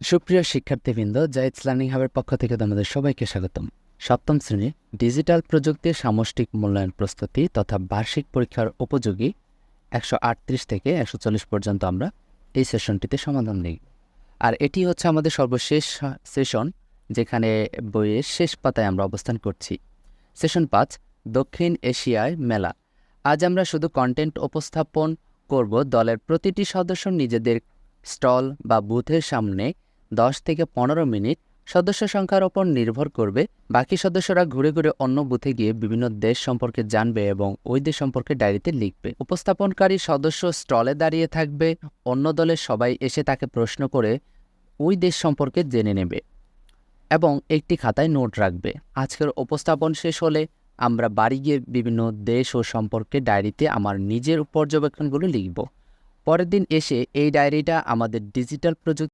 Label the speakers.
Speaker 1: সুপ্রিয় শিক্ষার্থীবৃন্দ, জাইটস লার্নিং হাবের পক্ষ থেকে তোমাদের সবাইকে স্বাগতম। সপ্তম শ্রেণী ডিজিটাল প্রযুক্তির সামষ্টিক মূল্যায়ন প্রস্তুতি তথা বার্ষিক পরীক্ষার উপযোগী 138 থেকে 140 পর্যন্ত আমরা এই সেশনটিতে সমাধান দিই। আর এটি হচ্ছে আমাদের সর্বশেষ সেশন, যেখানে বইয়ের শেষ পাতায় আমরা অবস্থান করছি। সেশন 5, দক্ষিণ এশিয়ায় মেলা। আজ আমরা শুধু কন্টেন্ট উপস্থাপন করব। দলের প্রতিটি সদস্য নিজেদের স্টল বা বুথের সামনে 10 থেকে 15 মিনিট, সদস্য সংখ্যার ওপর নির্ভর করবে। বাকি সদস্যরা ঘুরে ঘুরে অন্য বুথে গিয়ে বিভিন্ন দেশ সম্পর্কে জানবে এবং ওই দেশ সম্পর্কে ডায়েরিতে লিখবে। উপস্থাপনকারী সদস্য স্টলে দাঁড়িয়ে থাকবে, অন্য দলের সবাই এসে তাকে প্রশ্ন করে ওই দেশ সম্পর্কে জেনে নেবে এবং একটি খাতায় নোট রাখবে। আজকের উপস্থাপন শেষ হলে আমরা বাড়ি গিয়ে বিভিন্ন দেশ ও সম্পর্কে ডায়েরিতে আমার নিজের পর্যবেক্ষণগুলো লিখব। পরের দিন এসে এই ডায়েরিটা আমাদের ডিজিটাল প্রযুক্তি